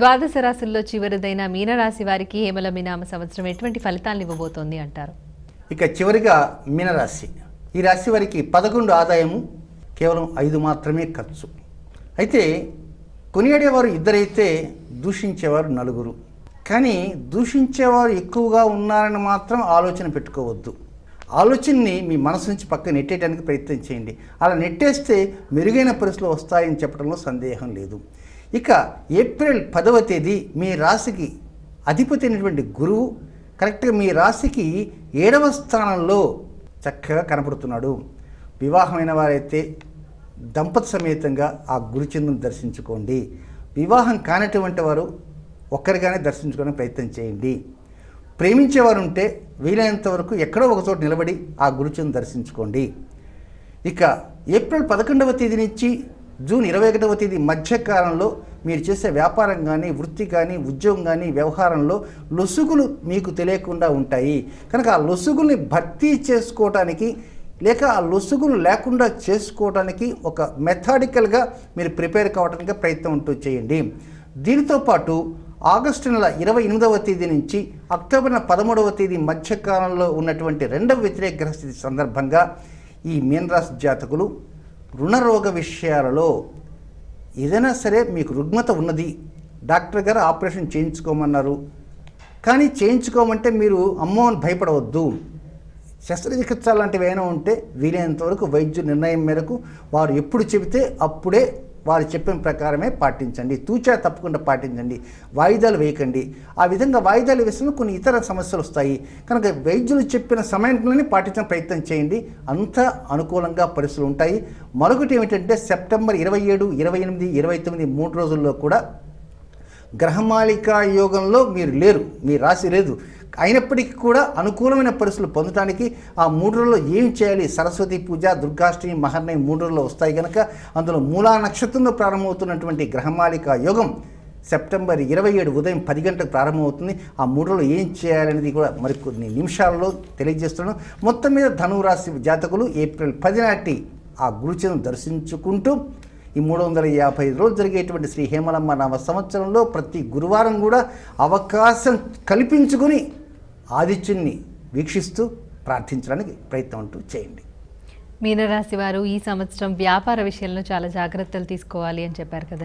ద్వాదశ రాశుల్లో చివరిదైన మీనరాశి వారికి హేమలమినామ సంవత్సరం ఎటువంటి ఫలితాలను ఇవ్వబోతోంది అంటారు? ఇక చివరిగా మీనరాశి. ఈ రాశి వారికి 11 ఆదాయము, కేవలం 5 మాత్రమే ఖర్చు. అయితే కొనియాడేవారు ఇద్దరైతే దూషించేవారు 4. కానీ దూషించేవారు ఎక్కువగా ఉన్నారని మాత్రం ఆలోచన పెట్టుకోవద్దు. ఆలోచనని మీ మనసు నుంచి పక్కన నెట్టేయడానికి ప్రయత్నం చేయండి. అలా నెట్టేస్తే మెరుగైన పరిస్థితులు వస్తాయని చెప్పడంలో సందేహం లేదు. ఇక ఏప్రిల్ 10వ తేదీ మీ రాశికి అధిపతి అయినటువంటి గురువు కరెక్ట్గా మీ రాశికి 7వ స్థానంలో చక్కగా కనపడుతున్నాడు. వివాహమైన వారైతే దంపతి సమేతంగా ఆ గురుచంద్రుని దర్శించుకోండి. వివాహం కానటువంటి వారు ఒక్కరిగానే దర్శించుకోవడానికి ప్రయత్నం చేయండి. ప్రేమించేవారు ఉంటే వీలైనంత వరకు ఎక్కడో ఒకచోట నిలబడి ఆ గురుచంద్రుని దర్శించుకోండి. ఇక ఏప్రిల్ 11వ తేదీ నుంచి జూన్ 21వ తేదీ మధ్యకాలంలో మీరు చేసే వ్యాపారం కానీ, వృత్తి కానీ, ఉద్యోగం కానీ, వ్యవహారంలో లొసుగులు మీకు తెలియకుండా ఉంటాయి. కనుక ఆ లొసుగుల్ని భర్తీ చేసుకోవటానికి లేక ఆ లొసుగులు లేకుండా చేసుకోవడానికి ఒక మెథాడికల్గా మీరు ప్రిపేర్ కావడానికి ప్రయత్నం ఉంటూ చేయండి. దీనితో పాటు ఆగస్టు నెల 28వ తేదీ నుంచి అక్టోబర్ 13వ తేదీ మధ్యకాలంలో ఉన్నటువంటి 2వ వ్యతిరేక గ్రహస్థితి సందర్భంగా ఈ మీనరాశి జాతకులు రుణరోగ విషయాలలో ఏదైనా సరే మీకు రుగ్మత ఉన్నది, డాక్టర్ గారు ఆపరేషన్ చేయించుకోమన్నారు, కానీ చేయించుకోమంటే మీరు అమ్మో అని భయపడవద్దు. శస్త్రచికిత్స లాంటివి ఏమైనా ఉంటే వీలైనంత వరకు వైద్యు నిర్ణయం మేరకు వారు ఎప్పుడు చెబితే అప్పుడే వారు చెప్పిన ప్రకారమే పాటించండి. తూచా తప్పకుండా పాటించండి. వాయిదాలు వేయకండి. ఆ విధంగా వాయిదాలు వేసిన కొన్ని ఇతర సమస్యలు వస్తాయి. కనుక వైద్యులు చెప్పిన సమయంలోనే పాటించడం ప్రయత్నం చేయండి. అంత అనుకూలంగా పరిస్థితులు ఉంటాయి. మరొకటి ఏమిటంటే సెప్టెంబర్ 27, 28, 29 3 రోజుల్లో కూడా గ్రహమాలికా యోగంలో మీరు లేరు, మీ రాశి లేదు. అయినప్పటికీ కూడా అనుకూలమైన పరిస్థితులు పొందడానికి ఆ 3 రోజుల్లో ఏం చేయాలి? సరస్వతి పూజ, దుర్గాష్టమి, మహర్నయం 3 రోజుల్లో వస్తాయి కనుక అందులో మూలా నక్షత్రంలో ప్రారంభమవుతున్నటువంటి గ్రహమాలికా యోగం సెప్టెంబర్ 27 ఉదయం 10 గంటలకు ప్రారంభమవుతుంది. ఆ 3 రోజులు ఏం చేయాలనేది కూడా మరికొన్ని నిమిషాలలో తెలియజేస్తున్నాను. మొత్తం మీద ధనురాశి జాతకులు ఏప్రిల్ 10 నాటి ఆ గురుచంద్రుని దర్శించుకుంటూ ఈ 355 రోజులు జరిగేటువంటి శ్రీ హేమలమ్మ నామ సంవత్సరంలో ప్రతి గురువారం కూడా అవకాశం కల్పించుకొని ఆదిత్యుని వీక్షిస్తూ ప్రార్థించడానికి ప్రయత్నం అంటూ చేయండి. మీనరాశి వారు ఈ సంవత్సరం వ్యాపార విషయంలో చాలా జాగ్రత్తలు తీసుకోవాలి అని చెప్పారు కదా.